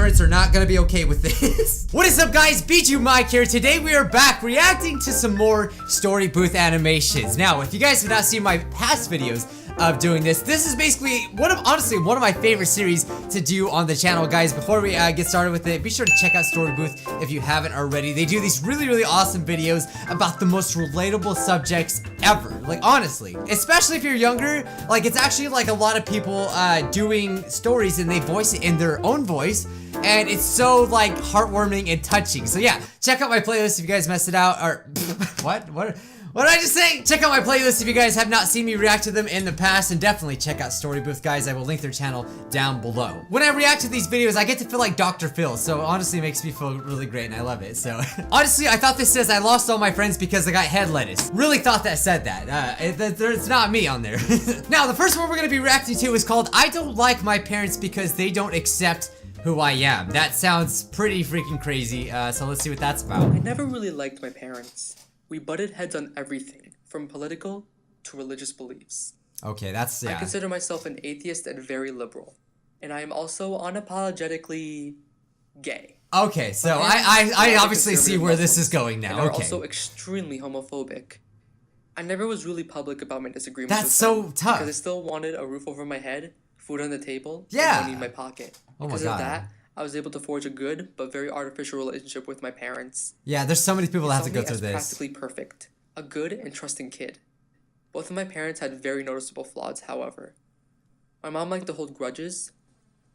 parents are not gonna be okay with this. What is up, guys? Bijuu Mike here. Today we are back reacting to some more Storybooth animations. Now, if you guys have not seen my past videos of doing this is basically honestly one of my favorite series to do on the channel, guys. Before we get started with it, be sure to check out Storybooth if you haven't already. They do these really awesome videos about the most relatable subjects ever. Like, honestly, especially if you're younger, like, it's actually like a lot of people doing stories and they voice it in their own voice, and it's so like heartwarming and touching. So yeah, check out my playlist if you guys messed it out, or what did I just say? Check out my playlist if you guys have not seen me react to them in the past, and definitely check out Storybooth, guys. I will link their channel down below. When I react to these videos, I get to feel like Dr. Phil, so honestly it makes me feel really great and I love it. So honestly, I thought this says I lost all my friends because I got head lettuce. Really thought that said that. It's not me on there. Now, the first one we're gonna be reacting to is called I Don't Like My Parents Because They Don't Accept Who I Am. That sounds pretty freaking crazy, so let's see what that's about. I never really liked my parents. We butted heads on everything, from political to religious beliefs. Okay, that's, yeah. I consider myself an atheist and very liberal. And I am also unapologetically gay. Okay, so I obviously see where this is going now. And are okay. also extremely homophobic. I never was really public about my disagreements That's with so them, tough. because I still wanted a roof over my head, food on the table, yeah, and money in my pocket. Oh my because God. of that, I was able to forge a good but very artificial relationship with my parents. Yeah, there's so many people that have to go through this. Practically perfect. A good and trusting kid. Both of my parents had very noticeable flaws, however. My mom liked to hold grudges,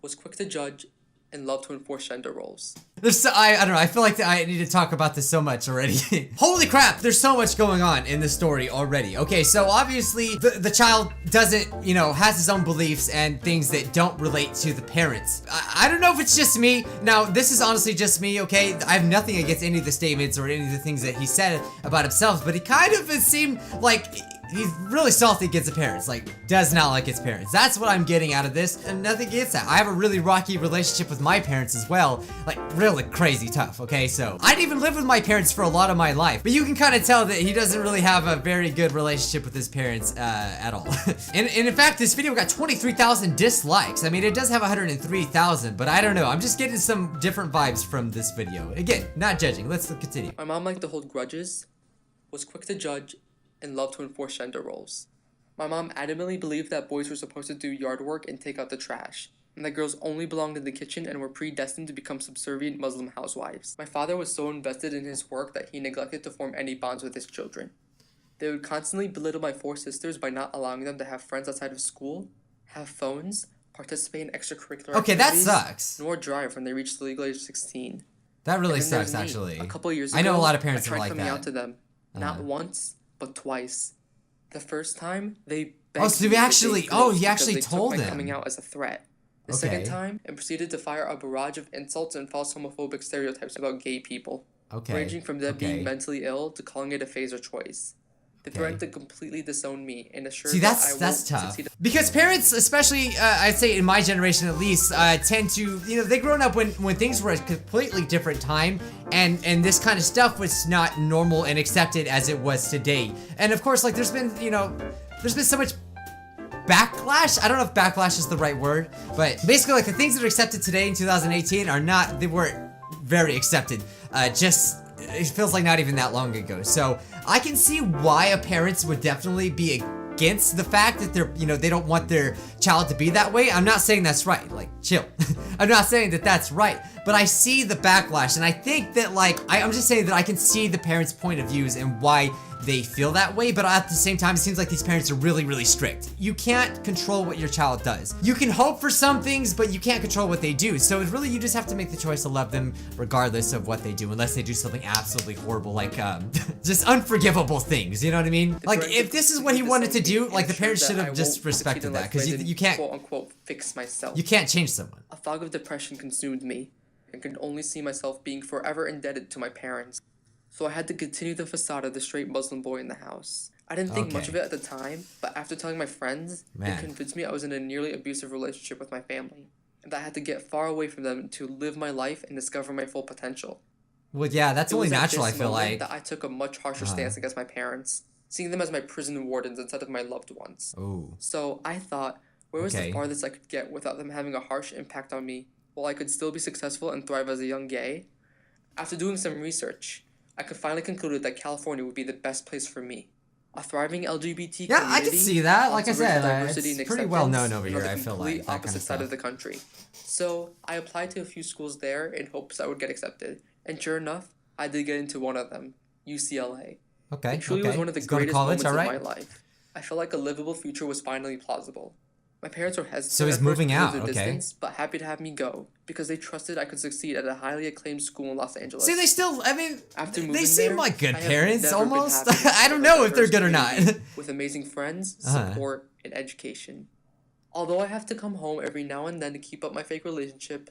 was quick to judge, and loved to enforce gender roles. I don't know, I feel like I need to talk about this so much already. Holy crap, there's so much going on in this story already. Okay, so obviously the child doesn't, you know, has his own beliefs and things that don't relate to the parents. I don't know if it's just me. Now, this is honestly just me, okay? I have nothing against any of the statements or any of the things that he said about himself, but he kind of seemed like he's really salty against the parents, like, does not like his parents. That's what I'm getting out of this, and nothing against that. I have a really rocky relationship with my parents as well, like, really crazy tough, okay? So, I didn't even live with my parents for a lot of my life, but you can kind of tell that he doesn't really have a very good relationship with his parents, at all. and in fact, this video got 23,000 dislikes. I mean, it does have 103,000, but I don't know. I'm just getting some different vibes from this video. Again, not judging. Let's continue. My mom liked to hold grudges, was quick to judge, and loved to enforce gender roles. My mom adamantly believed that boys were supposed to do yard work and take out the trash, and that girls only belonged in the kitchen and were predestined to become subservient Muslim housewives. My father was so invested in his work that he neglected to form any bonds with his children. They would constantly belittle my 4 sisters by not allowing them to have friends outside of school, have phones, participate in extracurricular activities, that sucks. nor drive when they reached the legal age of 16. That really sucks, actually. A couple years ago, I know a lot of parents I are tried like coming that. out to them, not once, but twice. The first time, they begged me he actually told them. Coming out as a threat. The second time, and proceeded to fire a barrage of insults and false homophobic stereotypes about gay people. Ranging from them being mentally ill to calling it a phase or choice. They threatened to completely disown me and assured that I won't tough. succeed. Because parents, especially I'd say in my generation at least, tend to, you know, they grown up when things were a completely different time, and this kind of stuff was not normal and accepted as it was today. And of course, like, there's been so much backlash. I don't know if backlash is the right word, but basically, like, the things that are accepted today in 2018 they weren't very accepted. It feels like not even that long ago. So I can see why a parents would definitely be against the fact that they don't want their child to be that way. I'm not saying that's right, like, chill. I'm not saying that that's right, but I see the backlash, and I think that, like, I'm just saying that I can see the parents' point of views and why they feel that way, but at the same time, it seems like these parents are really strict. You can't control what your child does. You can hope for some things, but you can't control what they do. So it's really, you just have to make the choice to love them regardless of what they do, unless they do something absolutely horrible, like, just unforgivable things, you know what I mean? Like, if this is what he wanted to do, like, the parents should have just respected that, because you can't, quote-unquote, fix myself. You can't change someone. A fog of depression consumed me, and could only see myself being forever indebted to my parents. So I had to continue the facade of the straight Muslim boy in the house. I didn't think much of it at the time, but after telling my friends, it convinced me I was in a nearly abusive relationship with my family, and that I had to get far away from them to live my life and discover my full potential. Well, yeah, that's only natural, I feel like. That I took a much harsher stance against my parents, seeing them as my prison wardens instead of my loved ones. Ooh. So I thought, where was the farthest I could get without them having a harsh impact on me while I could still be successful and thrive as a young gay. After doing some research, I could finally conclude that California would be the best place for me. A thriving LGBT Yeah, I can see that. Like I said, diversity it's and pretty well known over acceptance, here, on I the feel like, complete that kind opposite of side stuff. of the country. So I applied to a few schools there in hopes I would get accepted, and sure enough, I did get into one of them, UCLA. Okay, It truly okay. was one of the He's going to greatest college, moments all right? of my life. I felt like a livable future was finally plausible. My parents were hesitant So he's at first moving because out, of the okay. distance, but happy to have me go because they trusted I could succeed at a highly acclaimed school in Los Angeles. See, they still, I mean, After they moving seem there, like good I have parents, never been almost. happier. I don't know if they're good or not. Community with amazing friends, Uh-huh. support, and education. Although I have to come home every now and then to keep up my fake relationship,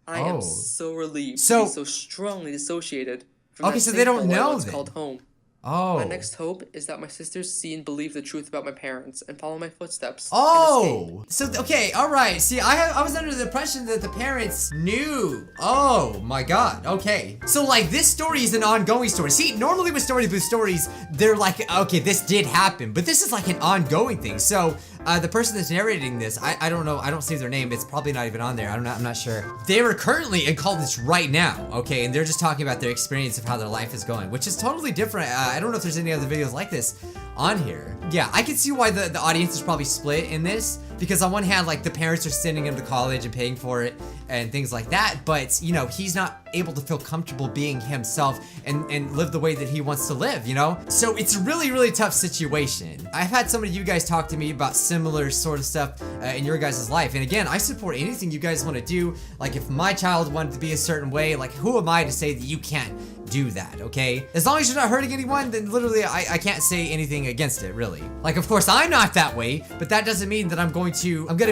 I am Oh. so relieved So- to be so strongly dissociated from Okay, that so same they don't hole I know once then. called home. Oh. My next hope is that my sisters see and believe the truth about my parents and follow my footsteps. and Oh, so okay, all right. See, I was under the impression that the parents knew. Oh my God. Okay, so like this story is an ongoing story. See, normally with Storybooth stories, they're like, okay, this did happen, but this is like an ongoing thing. So the person that's narrating this, I don't know, I don't see their name. It's probably not even on there. I'm not sure. They are currently in college right now, okay, and they're just talking about their experience of how their life is going, which is totally different. I don't know if there's any other videos like this on here. Yeah, I can see why the audience is probably split in this, because on one hand, like the parents are sending him to college and paying for it and things like that, but you know, he's not able to feel comfortable being himself and live the way that he wants to live, you know? So it's a really, really tough situation. I've had some of you guys talk to me about similar sort of stuff in your guys' life, and again, I support anything you guys want to do. Like if my child wanted to be a certain way, like who am I to say that you can't do that, okay? As long as you're not hurting anyone, then literally I can't say anything against it, really. Like, of course, I'm not that way, but that doesn't mean that I'm gonna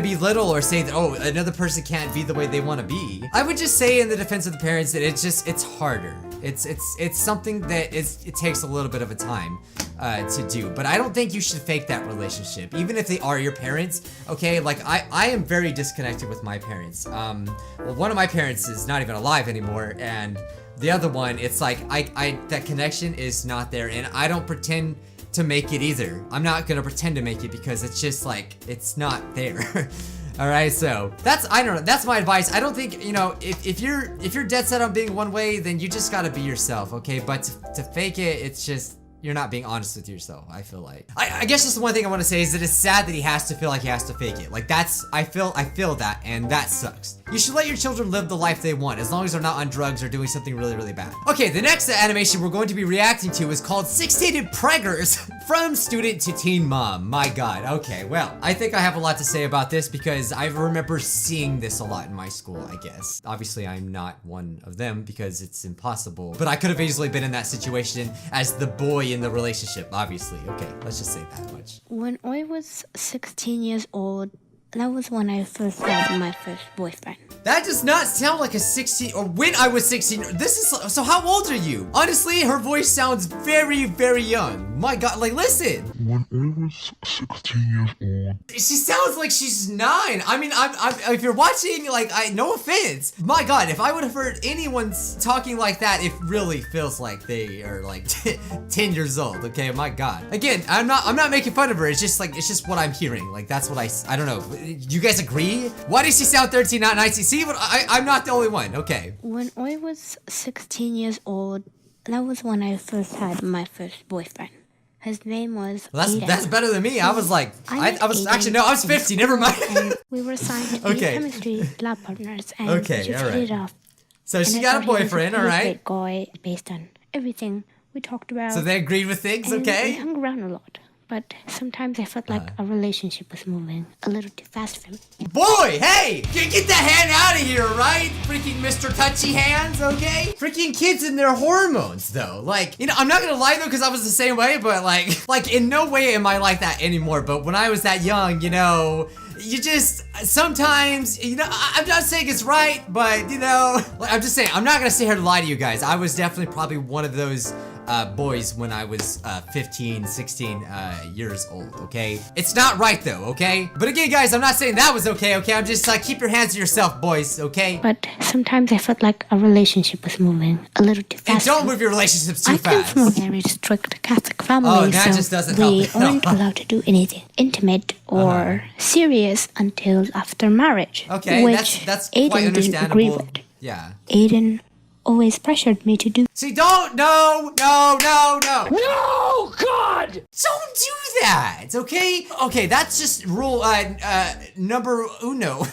belittle or say that, oh, another person can't be the way they want to be. I would just say in the defense of the parents that it's harder. It's something that it takes a little bit of a time to do, but I don't think you should fake that relationship, even if they are your parents, okay? Like, I am very disconnected with my parents. Well, one of my parents is not even alive anymore, and the other one, it's like, that connection is not there, and I don't pretend to make it either. I'm not gonna pretend to make it because it's just like, it's not there. Alright, so, I don't know, that's my advice. I don't think, you know, if you're dead set on being one way, then you just gotta be yourself, okay? But to fake it, it's just, you're not being honest with yourself, I feel like. I guess just the one thing I want to say is that it's sad that he has to feel like he has to fake it. Like I feel that, and that sucks. You should let your children live the life they want, as long as they're not on drugs or doing something really, really bad. Okay, the next animation we're going to be reacting to is called 16 Preggers from Student to Teen Mom. My God, okay, well, I think I have a lot to say about this because I remember seeing this a lot in my school, I guess. Obviously, I'm not one of them because it's impossible, but I could have easily been in that situation as the boy in the relationship, obviously. Okay, let's just say that much. When I was 16 years old, that was when I first had my first boyfriend. That does not sound like a 16, or when I was 16. This is, so how old are you? Honestly, her voice sounds very, very young. My God, like listen. When I was 16 years old. She sounds like she's 9. I mean, if you're watching, like, no offense. My God, if I would have heard anyone talking like that, it really feels like they are like 10 years old, okay? My God. Again, I'm not making fun of her. It's just what I'm hearing. Like, that's what I don't know. You guys agree? Why does she sound 13, not 19? See, but I'm not the only one. Okay. When I was 16 years old, that was when I first had my first boyfriend. His name was Well, Aiden. that's better than me. I was like, met I was Aiden actually, no, I was in 50. Never mind. and we were assigned to be Okay. chemistry lab partners, and Okay, we just all hit right. it off. So And she I got a thought he was boyfriend, all pretty right? great guy based on everything we talked about. So they agreed with things, and we okay? hung around a lot. But sometimes I felt like a relationship was moving a little too fast for me. Boy, hey! Get that hand out of here, right? Freaking Mr. Touchy Hands, okay? Freaking kids and their hormones, though. Like, you know, I'm not gonna lie, though, because I was the same way, but like, in no way am I like that anymore. But when I was that young, you know, you just, sometimes, you know, I'm not saying it's right, but, you know, like, I'm just saying, I'm not gonna sit here to lie to you guys. I was definitely probably one of those boys when I was 15, 16 years old, okay? It's not right though, okay? But again, guys, I'm not saying that was okay, okay? I'm just like, keep your hands to yourself, boys, okay? But sometimes I felt like a relationship was moving a little too And fast. don't move your relationships too I come fast. from a very strict Catholic family, Oh, that so just doesn't we help. weren't allowed to do anything intimate or serious until after marriage. Okay, which that's Aiden quite didn't agree understandable. with. Yeah. Aiden always pressured me to do. See, don't, no, God! Don't do that, okay? Okay, that's just rule, number uno.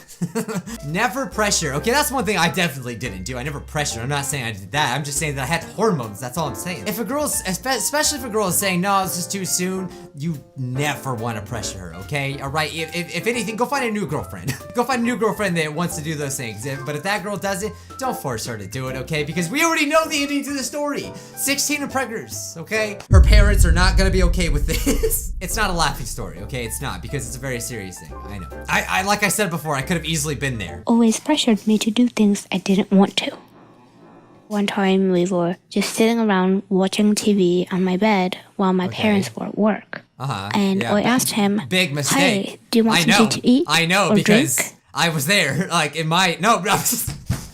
Never pressure. Okay, that's one thing I definitely didn't do. I never pressured. I'm not saying I did that. I'm just saying that I had hormones. That's all I'm saying. If a girl's, especially if a girl is saying, no, this is too soon, you never want to pressure her, okay? All right, if anything, go find a new girlfriend. Go find a new girlfriend that wants to do those things. But if that girl does it, don't force her to do it, okay? Because we already know the ending to the story. 16 and Preggers, okay? Her parents are not gonna be okay with this. It's not a laughing story, okay? It's not, because it's a very serious thing. I know. I like I said before, I could have easily been there. Always pressured me to do things I didn't want to. One time we were just sitting around watching TV on my bed while my parents were at work. And I asked him, big mistake. Hey, do you want something to eat? I know, or because drink? I was there, like in my, no,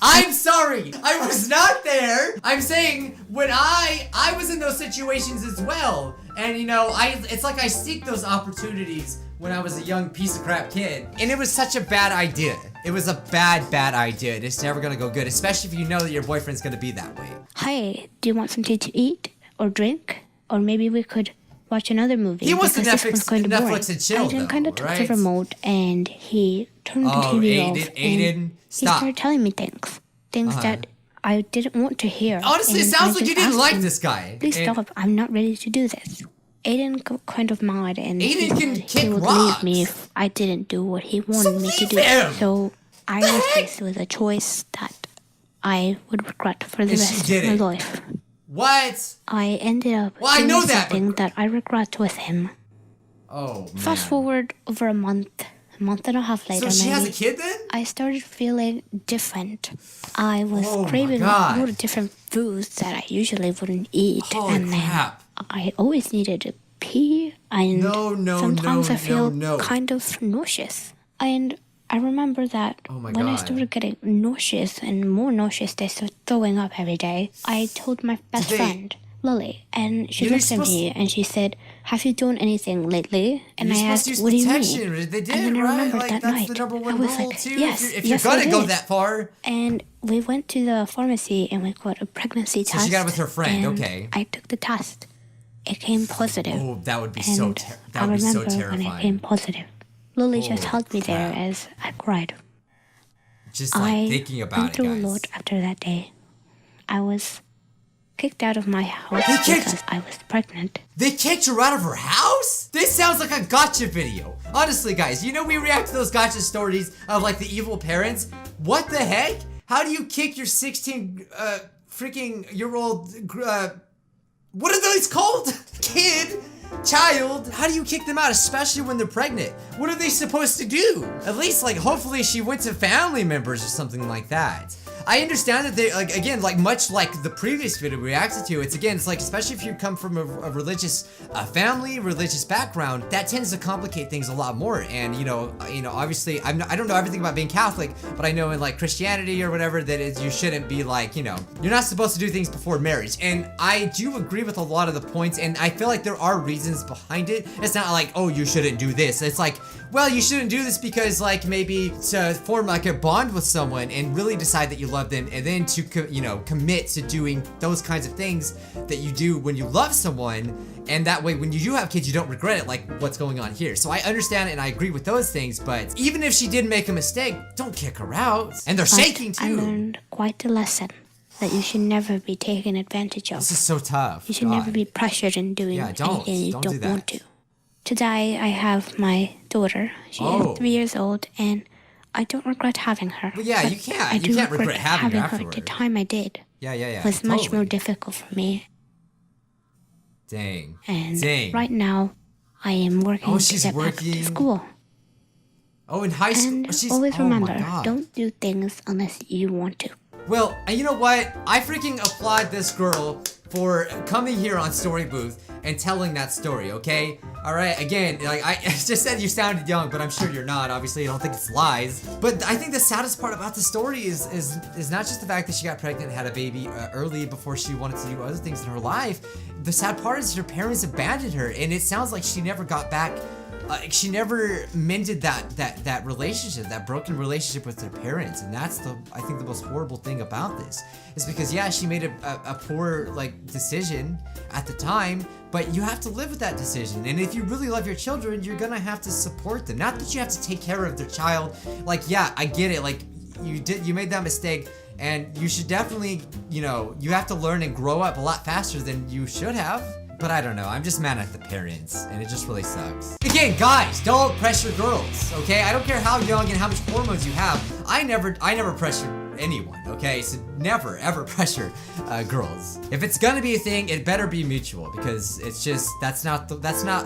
I'm sorry, I was not there. I'm saying when I was in those situations as well. And you know, it's like I seek those opportunities when I was a young piece of crap kid. And it was such a bad idea. It was a bad idea. It's never gonna go good, especially if you know that your boyfriend's gonna be that way. Hey, do you want something to eat or drink? Or maybe we could watch another movie. He wants to because this one's kind of boring. Netflix and chill, Aiden kind of though, took right? the remote and he turned the TV off. Aiden, and stop. He started telling me things that I didn't want to hear. Honestly, it And sounds I like you just didn't asked like him, this guy. Please stop, I'm not ready to do this. Aiden got kind of mad and Aiden can he kick would rocks. leave me if I didn't do what he wanted me to leave do. him. So I was faced with a choice that I would regret for the And she rest of did my it. life. What? I ended up Well, I doing know that, but- something that I regret with him. Oh, man. Fast forward over a month and a half later, So she has a maybe, kid then? I started feeling different. I was Oh my craving God. more different foods that I usually wouldn't eat. Holy and then crap. I always needed to pee, and sometimes I feel kind of nauseous. And I remember that Oh my when I God. started getting nauseous and more nauseous, I started throwing up every day. I told my best friend, Lily, and she You're looked at me and she said, have you done anything lately? And You're I supposed to asked, use what do you protection. mean? They did, and then I right? remembered Like, that that's night. the number I one was rule, like, too. yes, if yes, you're gonna it go is. that far. And we went to the pharmacy and we got a pregnancy test. So she got it with her friend, and okay. I took the test. It came positive. Oh, that would be And so I remember when it terrifying. came positive. Lily just Holy held me there crap. as I cried. Just like I thinking about went it, through guys. a lot after that day. I was kicked out of my house They kicked- because I was pregnant. They kicked her out of her house? This sounds like a gotcha video. Honestly, guys, you know we react to those gotcha stories of like the evil parents. What the heck? How do you kick your 16 freaking year old what are those called? Kid? Child? How do you kick them out, especially when they're pregnant? What are they supposed to do? At least, like, hopefully she went to family members or something like that. I understand that they, like, again, like, much like the previous video we reacted to, it's like, especially if you come from a religious family, religious background, that tends to complicate things a lot more. And, you know, obviously, I don't know everything about being Catholic, but I know in, like, Christianity or whatever, that you shouldn't be, like, you know, you're not supposed to do things before marriage. And I do agree with a lot of the points, and I feel like there are reasons behind it. It's not like, oh, you shouldn't do this. It's like, well, you shouldn't do this because, like, maybe to form, like, a bond with someone and really decide that you love them, and then to, you know, commit to doing those kinds of things that you do when you love someone, and that way when you do have kids you don't regret it, like what's going on here. So I understand it and I agree with those things, but even if she did make a mistake, don't kick her out. And they're But shaking I too. learned quite a lesson that you should never be taken advantage of. This is so tough. You should God. never be pressured in doing Yeah, don't. anything you Don't do don't that. want to. Today I have my daughter. She Oh. is 3 years old, and I don't regret having her. Well, yeah, But you can't. I You do can't regret having her The afterward. time I did Yeah. was much totally. more difficult for me. Dang. And Dang. right now, I am working Oh, to she's get back working. to school. Oh, in high school. And She's, always oh my remember, God. don't do things unless you want to. Well, and you know what? I freaking applaud this girl for coming here on Storybooth and telling that story, okay? Alright, again, like I just said you sounded young, but I'm sure you're not. Obviously, I don't think it's lies. But I think the saddest part about the story is not just the fact that she got pregnant and had a baby early before she wanted to do other things in her life. The sad part is her parents abandoned her, and it sounds like she never got back. She never mended that relationship, that broken relationship with her parents, and that's I think the most horrible thing about this is because yeah, she made a poor like decision at the time, but you have to live with that decision. And if you really love your children, you're gonna have to support them. Not that you have to take care of their child. Like yeah, I get it. Like you made that mistake, and you should definitely you have to learn and grow up a lot faster than you should have. But I don't know, I'm just mad at the parents, and it just really sucks. Again, guys, don't pressure girls, okay? I don't care how young and how much hormones you have. I never pressure anyone, okay? So never, ever pressure girls. If it's gonna be a thing, it better be mutual, because it's just, that's not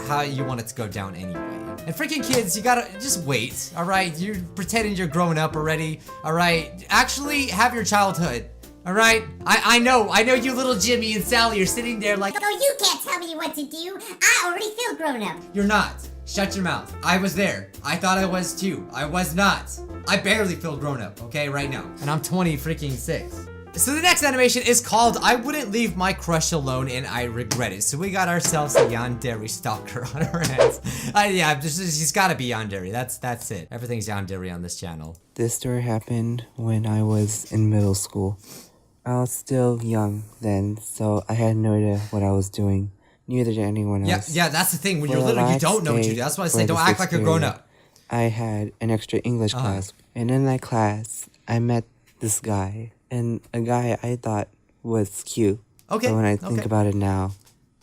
how you want it to go down anyway. And freaking kids, you gotta just wait, alright? You're pretending you're growing up already, alright? Actually, have your childhood. Alright? I know you little Jimmy and Sally are sitting there like, Oh, you can't tell me what to do. I already feel grown up. You're not. Shut your mouth. I was there. I thought I was too. I was not. I barely feel grown up, okay, right now. And I'm 26. So the next animation is called I Wouldn't Leave My Crush Alone and I Regret It. So we got ourselves a Yandere stalker on our hands. Yeah, she's gotta be Yandere. That's it. Everything's Yandere on this channel. This story happened when I was in middle school. I was still young then, so I had no idea what I was doing. Neither did anyone else. Yeah, that's the thing. When you're little, you don't know what you do. That's why I say don't act like you're grown up. I had an extra English class, and in that class, I met this guy, and a guy I thought was cute. Okay. But when I think about it now,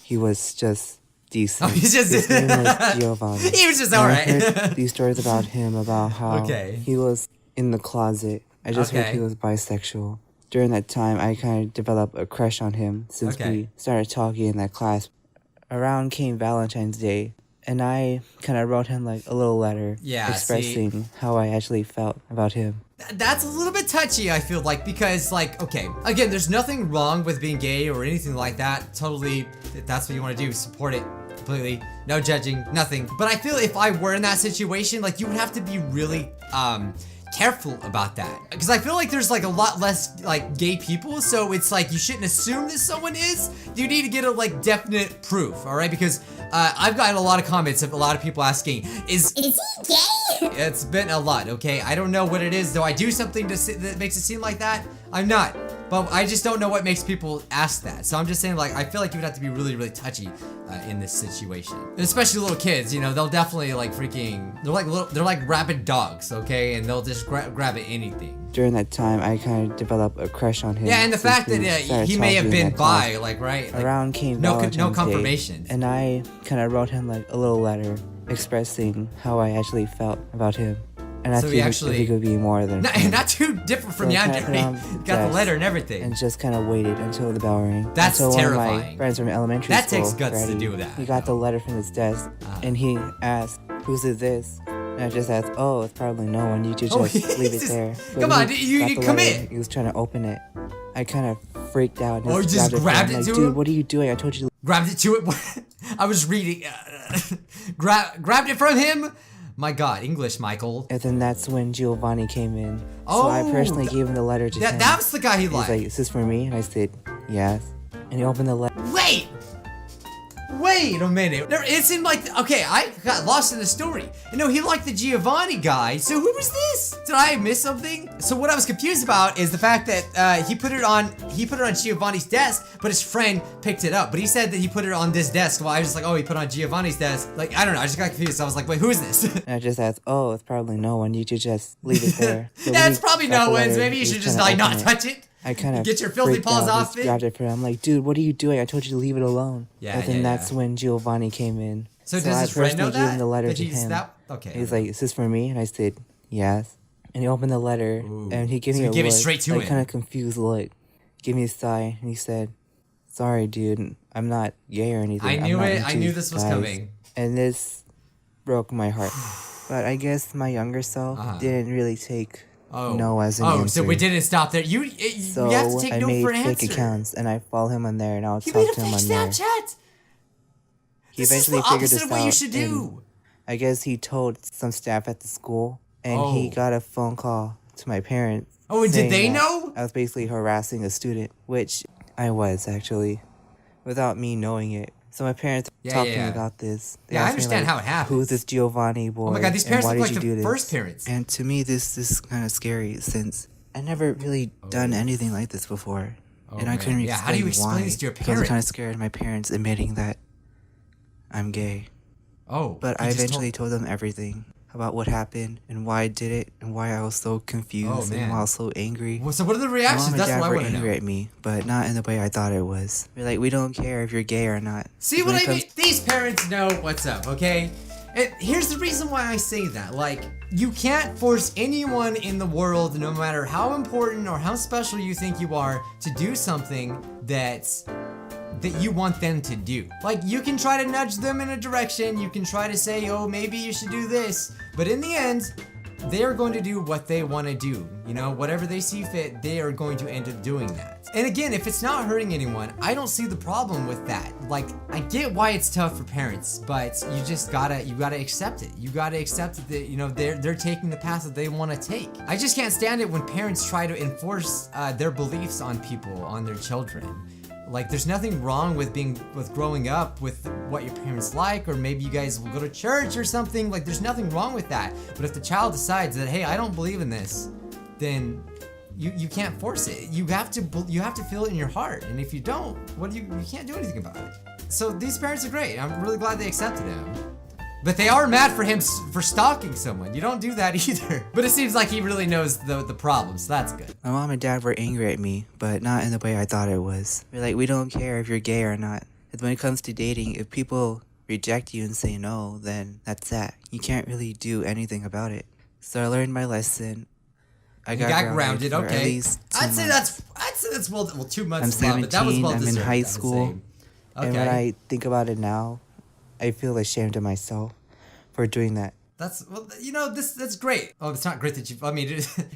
he was just decent. Oh, he's just His name was Giovanni. He was just And alright. I heard these stories about him, about how he was in the closet. I just heard he was bisexual. During that time, I kind of developed a crush on him since we started talking in that class. Around came Valentine's Day, and I kind of wrote him like a little letter expressing how I actually felt about him. That's a little bit touchy, I feel like, because like, okay, again, there's nothing wrong with being gay or anything like that. Totally, if that's what you want to do, support it completely. No judging, nothing. But I feel if I were in that situation, like you would have to be really, careful about that, because I feel like there's like a lot less like gay people, so it's like you shouldn't assume that someone is. You need to get a like definite proof, all right? Because I've gotten a lot of comments of a lot of people asking, is he gay? It's been a lot, okay? I don't know what it is, though. I do something that makes it seem like that. I'm not. But I just don't know what makes people ask that. So I'm just saying, like, I feel like you would have to be really, really touchy in this situation. And especially little kids, you know, they'll definitely like freaking, they're like rabid dogs, okay? And they'll just grab at anything. During that time, I kind of developed a crush on him. Yeah, and the fact that he may have been bi, like, right? Like, around came no Valentine's confirmation. Day, and I kind of wrote him like a little letter expressing how I actually felt about him. And I think he could be more than not too different from Yandere. Got the letter and everything. And just kind of waited until the bell rang. That's until terrifying. One of my friends from elementary school. That takes guts to do that. He got the letter from his desk, and he asked, "Whose is this?" And I just asked, "Oh, it's probably no one. You should just leave it there." So come on, you commit. He was trying to open it. I kind of freaked out. And you just grabbed it to him? Dude, what are you doing? I told you. Grabbed it to it. I was reading. Grabbed it from him. My God, English, Michael. And then that's when Giovanni came in. So I personally gave him the letter to him. That was the guy he liked. He's like, "Is this for me?" And I said, "Yes." And he opened the letter. Wait a minute. It seemed like, okay, I got lost in the story. No, he liked the Giovanni guy. So who was this? Did I miss something? So what I was confused about is the fact that he put it on Giovanni's desk, but his friend picked it up. But he said that he put it on this desk. Well, I was just like, oh, he put it on Giovanni's desk. Like, I don't know. I just got confused. So I was like, wait, who is this? And I just asked, "Oh, it's probably no one. You should just leave it there." So yeah, it's probably no one's. Maybe you should just like not touch it. I kind of get your filthy paws off it. Grabbed it for him. I'm like, "Dude, what are you doing? I told you to leave it alone." Yeah, and then that's when Giovanni came in. So does his friend know that? I gave him the letter to him. Okay. He's like, "Is this for me?" And I said, "Yes." And he opened the letter, and he gave me a look, straight to like kind of confused look. Give me a sigh, and he said, "Sorry, dude, I'm not gay or anything." I knew it. I knew this was coming. And this broke my heart. But I guess my younger self didn't really take no as an answer. So we didn't stop there. You have to take no for an answer. I made fake accounts and I follow him on there and I'll You talk made to a him fake on there. Snapchat. He eventually figured this out. This is the opposite of what you should do. I guess he told some staff at the school and he got a phone call to my parents. Oh, and did they know? I was basically harassing a student, which I was actually, without me knowing it. So my parents talking about this. They I understand how it happened. Who's this Giovanni boy? Oh my god, these parents look like the first parents. And to me, this is kind of scary since I never really done anything like this before. And I couldn't explain how do you explain this to your because parents? I'm kind of scared of my parents admitting that I'm gay. But I eventually told them everything about what happened and why I did it and why I was so confused and why I was so angry. Well, so what are the reactions? That's what I want to know. angry at me, but not in the way I thought it was. They're like, we don't care if you're gay or not. See what I mean? These parents know what's up, okay? And here's the reason why I say that. Like, you can't force anyone in the world, no matter how important or how special you think you are, to do something that you want them to do. Like, you can try to nudge them in a direction, you can try to say, oh, maybe you should do this, but in the end, they're going to do what they want to do. You know, whatever they see fit, they are going to end up doing that. And again, if it's not hurting anyone, I don't see the problem with that. Like, I get why it's tough for parents, but you just gotta accept it. You gotta accept that, you know, they're taking the path that they want to take. I just can't stand it when parents try to enforce their beliefs on people, on their children. Like, there's nothing wrong with growing up with what your parents like, or maybe you guys will go to church or something. Like, there's nothing wrong with that. But if the child decides that, hey, I don't believe in this, then you can't force it. You have to feel it in your heart. And if you don't, you can't do anything about it. So these parents are great. I'm really glad they accepted him. But they are mad for him for stalking someone. You don't do that either. But it seems like he really knows the problem, so that's good. My mom and dad were angry at me, but not in the way I thought it was. They're like, we don't care if you're gay or not. And when it comes to dating, if people reject you and say no, then that's that. You can't really do anything about it. So I learned my lesson. I got grounded, okay. I'd say that's 2 months. I'm 17, but that was well I'm in deserved, high school. Okay. And when I think about it now, I feel ashamed of myself for doing that. That's great. Oh, it's not great that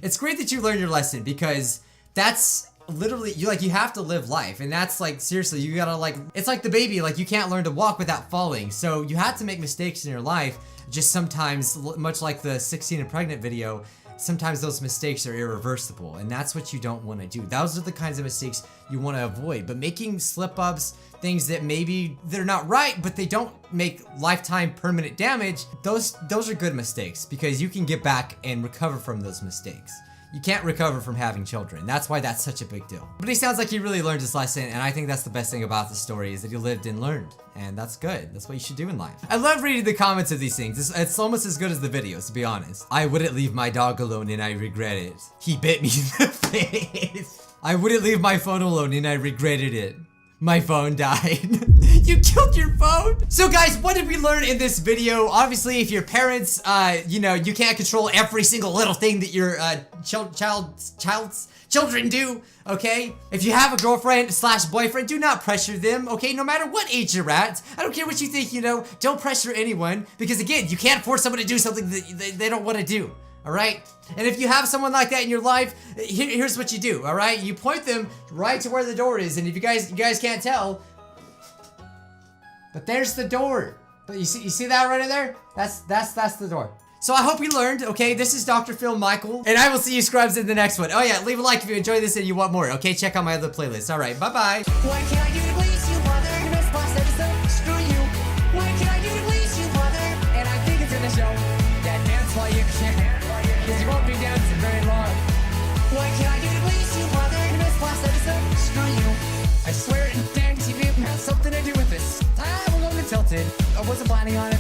it's great that you learned your lesson, because that's literally, you have to live life. And that's like, seriously, you gotta it's like the baby, like you can't learn to walk without falling. So you have to make mistakes in your life. Just sometimes, much like the 16 and pregnant video, sometimes those mistakes are irreversible, and that's what you don't want to do. Those are the kinds of mistakes you want to avoid. But making slip-ups, things that maybe they're not right, but they don't make lifetime permanent damage, those are good mistakes, because you can get back and recover from those mistakes. You can't recover from having children. That's why that's such a big deal. But he sounds like he really learned his lesson, and I think that's the best thing about the story, is that he lived and learned. And that's good. That's what you should do in life. I love reading the comments of these things. It's almost as good as the videos, to be honest. I wouldn't leave my dog alone and I regret it. He bit me in the face. I wouldn't leave my phone alone and I regretted it. My phone died. You killed your phone? So guys, what did we learn in this video? Obviously, if your parents, you can't control every single little thing that your children do, okay? If you have a girlfriend/boyfriend, do not pressure them, okay? No matter what age you're at. I don't care what you think, don't pressure anyone, because again, you can't force someone to do something that they don't want to do. All right? And if you have someone like that in your life, here's what you do, all right? You point them right to where the door is, and if you guys can't tell, but there's the door. But you see that right in there? That's the door. So I hope you learned, okay? This is Dr. Phil Michael, and I will see you scrubs in the next one. Oh yeah, leave a like if you enjoyed this and you want more, okay? Check out my other playlists. All right, bye-bye. Why can't I do to please you, mother? You know, boss episode, screw you. Why can't I do to please you, mother? And I think it's in the show that dance while you can't, because you won't be dancing very long. Why can't I do to please you, mother? You know, boss episode, screw you. I swear it, dang TV has something to do with this. I was only tilted. I wasn't planning on it.